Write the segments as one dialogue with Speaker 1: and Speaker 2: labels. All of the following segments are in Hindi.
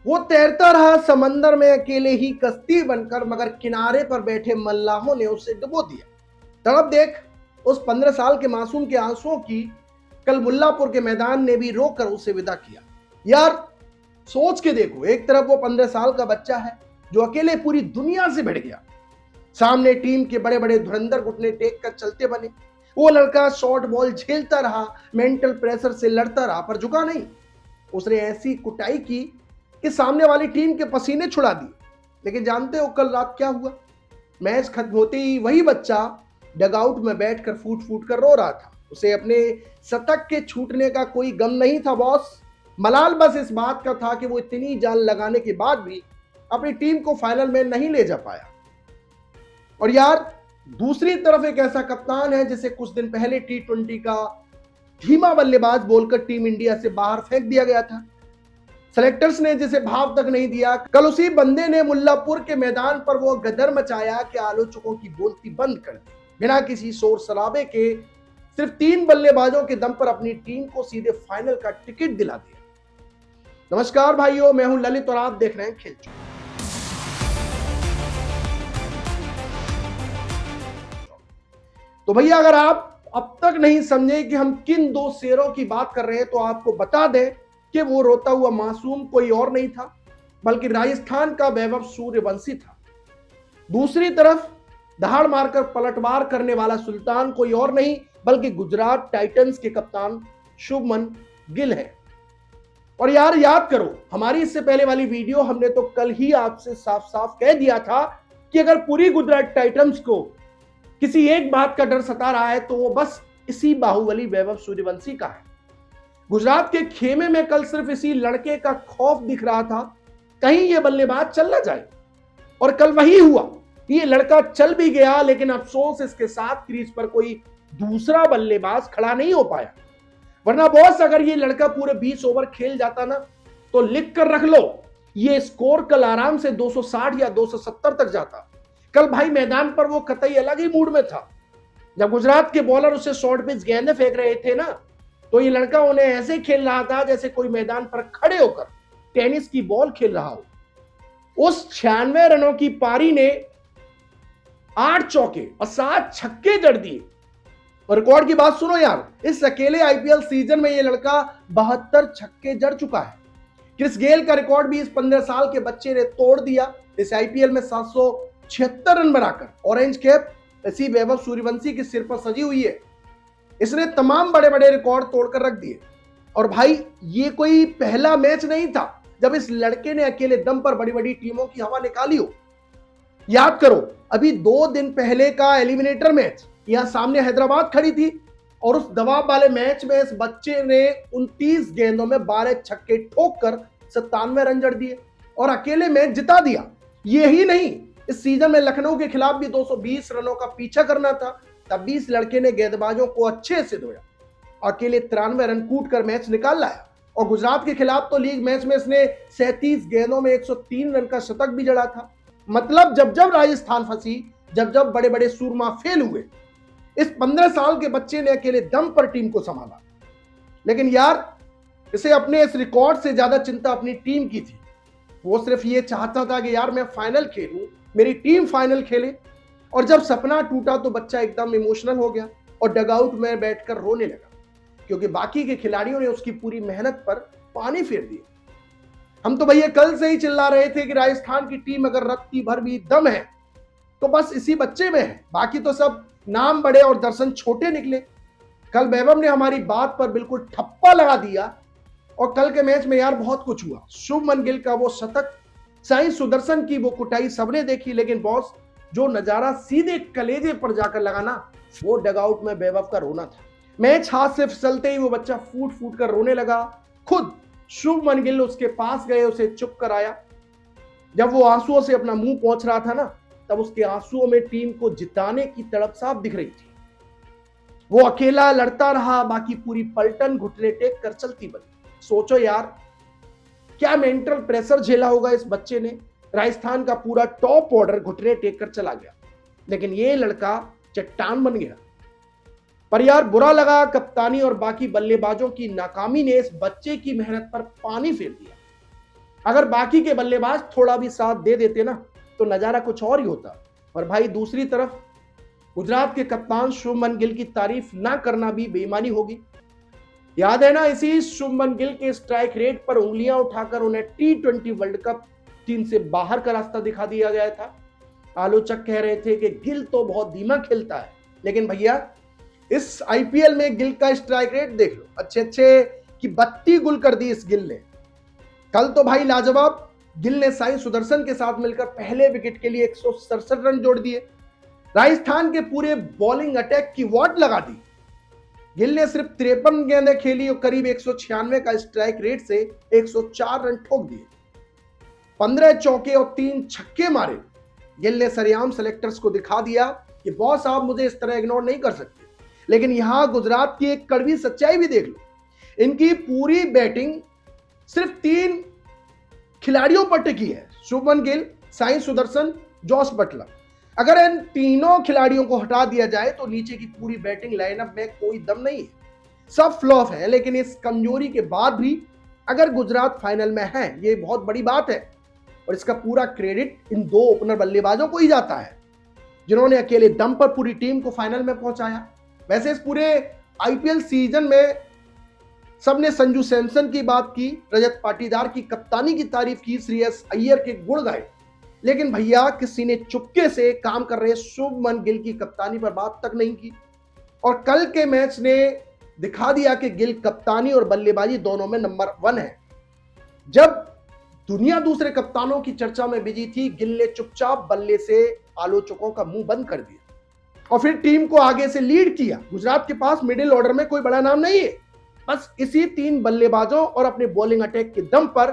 Speaker 1: वो तैरता रहा समंदर में अकेले ही कश्ती बनकर, मगर किनारे पर बैठे मल्लाहों ने उसे डुबो दिया। तड़प देख उस 15 साल के मासूम के आंसुओं की। कल मुल्लापुर के मैदान ने भी रोकर उसे विदा किया। यार सोच के देखो, एक तरफ वो 15 साल का बच्चा है जो अकेले पूरी दुनिया से भिड़ गया, सामने टीम के बड़े बड़े धुरंधर घुटने टेक कर चलते बने। वो लड़का शॉर्ट बॉल झेलता रहा, मेंटल प्रेशर से लड़ता रहा, पर झुका नहीं। उसने ऐसी कुटाई की कि सामने वाली टीम के पसीने छुड़ा दिए। लेकिन जानते हो कल रात क्या हुआ? मैच खत्म होते ही वही बच्चा डगआउट में बैठकर फूट फूट कर रो रहा था। उसे अपने शतक के छूटने का कोई गम नहीं था बॉस। मलाल बस इस बात का था कि वो इतनी जान लगाने के बाद भी अपनी टीम को फाइनल में नहीं ले जा पाया। और यार दूसरी तरफ एक ऐसा कप्तान है जिसे कुछ दिन पहले T20 का धीमा बल्लेबाज बोलकर टीम इंडिया से बाहर फेंक दिया गया था। सेलेक्टर्स ने जिसे भाव तक नहीं दिया, कल उसी बंदे ने मुल्लापुर के मैदान पर वो गदर मचाया कि आलोचकों की बोलती बंद कर दी। बिना किसी शोर शराबे के सिर्फ 3 बल्लेबाजों के दम पर अपनी टीम को सीधे फाइनल का टिकट दिला दिया। नमस्कार भाइयों, मैं हूं ललित और आप देख रहे हैं खेल चौक। तो भैया अगर आप अब तक नहीं समझे कि हम किन दो शेरों की बात कर रहे हैं, तो आपको बता दें कि वो रोता हुआ मासूम कोई और नहीं था, बल्कि राजस्थान का वैभव सूर्यवंशी था। दूसरी तरफ दहाड़ मारकर पलटवार करने वाला सुल्तान कोई और नहीं, बल्कि गुजरात टाइटंस के कप्तान शुभमन गिल है। और यार याद करो, हमारी इससे पहले वाली वीडियो हमने तो कल ही आपसे साफ साफ कह दिया था कि अगर पूरी गुजरात टाइटंस को किसी एक बात का डर सता रहा है तो वो बस इसी बाहुबली वैभव सूर्यवंशी का है। गुजरात के खेमे में कल सिर्फ इसी लड़के का खौफ दिख रहा था, कहीं ये बल्लेबाज चल ना जाए। और कल वही हुआ, ये लड़का चल भी गया, लेकिन अफसोस इसके साथ क्रीज पर कोई दूसरा बल्लेबाज खड़ा नहीं हो पाया। वरना बॉस अगर ये लड़का पूरे 20 ओवर खेल जाता ना, तो लिख कर रख लो, ये स्कोर कल आराम से 260 या 270 तक जाता। कल भाई मैदान पर वो कतई अलग ही मूड में था। जब गुजरात के बॉलर उसे शॉर्ट पिच गेंदें फेंक रहे थे ना, तो ये लड़का उन्हें ऐसे खेल रहा था जैसे कोई मैदान पर खड़े होकर टेनिस की बॉल खेल रहा हो। उस 96 रनों की पारी ने 8 चौके और 7 छक्के जड़ दिए। और रिकॉर्ड की बात सुनो यार, इस अकेले आईपीएल सीजन में ये लड़का 72 छक्के जड़ चुका है। क्रिस गेल का रिकॉर्ड भी इस 15 साल के बच्चे ने तोड़ दिया। इस आईपीएल में 776 रन बनाकर ऑरेंज कैप इसी वैभव सूर्यवंशी के सिर पर सजी हुई है। इसने तमाम बड़े बड़े रिकॉर्ड तोड़कर रख दिए। और भाई ये कोई पहला मैच नहीं था जब इस लड़के ने अकेले दम पर बड़ी बड़ी टीमों की हवा निकाली हो। याद करो, अभी 2 दिन पहले का एलिमिनेटर मैच, यहां सामने हैदराबाद खड़ी थी और उस दबाव वाले मैच में इस बच्चे ने 29 गेंदों में 12 छक्के ठोक कर 97 रन जड़ दिए और अकेले मैच जिता दिया। यही नहीं, इस सीजन में लखनऊ के खिलाफ भी 220 रनों का पीछा करना था, तब भी इस लड़के ने गेंदबाजों को अच्छे से धोया, अकेले 93 रन कूट कर मैच निकाल लाया। और गुजरात के खिलाफ तो लीग मैच में इसने 37 गेंदों में 103 रन का शतक भी जड़ा था। मतलब जब जब राजस्थान फंसी, जब जब बड़े बड़े सूरमा फेल हुए, इस 15 साल के बच्चे ने अकेले दम पर टीम को संभाला। लेकिन यार इसे अपने इस रिकॉर्ड से ज्यादा चिंता अपनी टीम की थी। वो सिर्फ ये चाहता था कि यार मैं फाइनल खेलूं, मेरी टीम फाइनल खेले। और जब सपना टूटा तो बच्चा एकदम इमोशनल हो गया और डगआउट में बैठकर रोने लगा, क्योंकि बाकी के खिलाड़ियों ने उसकी पूरी मेहनत पर पानी फेर दिया। हम तो भैया कल से ही चिल्ला रहे थे कि राजस्थान की टीम अगर रत्ती भर भी दम है तो बस इसी बच्चे में है, बाकी तो सब नाम बड़े और दर्शन छोटे निकले। कल वैभव ने हमारी बात पर बिल्कुल ठप्पा लगा दिया। और कल के मैच में यार बहुत कुछ हुआ। शुभमन गिल का वो शतक, साई सुदर्शन की वो कुटाई सबने देखी, लेकिन बॉस जो नजारा सीधे कलेजे पर जाकर लगा ना, वो डगआउट में वैभव का रोना था। मैच हाथ से फिसलते ही वो बच्चा फूट फूट कर रोने लगा। खुद शुभमन गिल उसके पास गए, उसे चुप कराया। जब वो आंसुओं से अपना मुंह पोंछ रहा था ना, तब उसके आंसुओं में टीम को जिताने की तड़प साफ दिख रही थी। वो अकेला लड़ता रहा, बाकी पूरी पलटन घुटने टेक कर चलती बनी। सोचो यार, क्या मेंटल प्रेशर झेला होगा इस बच्चे ने। राजस्थान का पूरा टॉप ऑर्डर घुटने टेक कर चला गया, लेकिन ये लड़का चट्टान बन गया। पर यार बुरा लगा, कप्तानी और बाकी बल्लेबाजों की नाकामी ने इस बच्चे की मेहनत पर पानी फेर दिया। अगर बाकी के बल्लेबाज थोड़ा भी साथ दे देते ना तो नजारा कुछ और ही होता। और भाई दूसरी तरफ गुजरात के कप्तान शुभमन गिल की तारीफ ना करना भी बेईमानी होगी। याद है ना, इसी शुभमन गिल के स्ट्राइक रेट पर उंगलियां उठाकर उन्हें T20 वर्ल्ड कप टीम से बाहर का रास्ता दिखा दिया गया था। आलोचक कह रहे थे कि गिल तो बहुत धीमा खेलता है, लेकिन भैया इस आईपीएल में गिल का स्ट्राइक रेट देख लो, अच्छे अच्छे की 32 गुल कर दी इस गिल ने। कल तो भाई लाजवाब गिल ने साई सुदर्शन के साथ मिलकर पहले विकेट के लिए 167 रन जोड़ दिए। राजस्थान के पूरे बॉलिंग अटैक की वॉट लगा दी। गिल ने सिर्फ 53 गेंदें खेली और करीब 196 का स्ट्राइक रेट से 104 रन ठोक दिए। 15 चौके और 3 छक्के मारे। गिल ने सरेआम सेलेक्टर्स को दिखा दिया कि बॉस आप मुझे इस तरह इग्नोर नहीं कर सकते। लेकिन यहां गुजरात की एक कड़वी सच्चाई भी देख लो, इनकी पूरी बैटिंग सिर्फ 3 खिलाड़ियों पर टिकी है, शुभमन गिल, साई सुदर्शन, जॉस बटलर। अगर इन तीनों खिलाड़ियों को हटा दिया जाए तो नीचे की पूरी बैटिंग लाइनअप में कोई दम नहीं है, सब फ्लॉप है। लेकिन इस कमजोरी के बाद भी अगर गुजरात फाइनल में है, ये बहुत बड़ी बात है और इसका पूरा क्रेडिट इन 2 ओपनर बल्लेबाजों को ही जाता है, जिन्होंने अकेले दम पर पूरी टीम को फाइनल में पहुंचाया। वैसे इस पूरे आईपीएल सीजन में सबने संजू सैमसन की बात की, रजत पाटीदार की कप्तानी की तारीफ की, श्रेयस अय्यर के गुण गाए, लेकिन भैया किसी ने चुपके से काम कर रहे शुभमन गिल की कप्तानी पर बात तक नहीं की। और कल के मैच ने दिखा दिया कि गिल कप्तानी और बल्लेबाजी दोनों में नंबर 1 है। जब दुनिया दूसरे कप्तानों की चर्चा में बिजी थी, गिल ने चुपचाप बल्ले से आलोचकों का मुंह बंद कर दिया और फिर टीम को आगे से लीड किया। गुजरात के पास मिडिल ऑर्डर में कोई बड़ा नाम नहीं है, बस इसी 3 बल्लेबाजों और अपने बॉलिंग अटैक के दम पर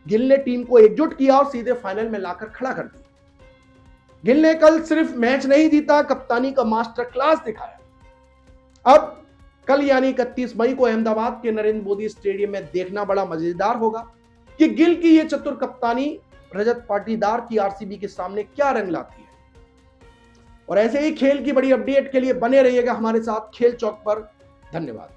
Speaker 1: गिल ने टीम को एकजुट किया और सीधे फाइनल में लाकर खड़ा कर दिया। गिल ने कल सिर्फ मैच नहीं जीता, कप्तानी का मास्टर क्लास दिखाया। अब कल यानी 31 मई को अहमदाबाद के नरेंद्र मोदी स्टेडियम में देखना बड़ा मजेदार होगा कि गिल की यह चतुर कप्तानी रजत पाटीदार की आरसीबी के सामने क्या रंग लाती है। और ऐसे ही खेल की बड़ी अपडेट के लिए बने रहिएगा हमारे साथ खेल चौक पर। धन्यवाद।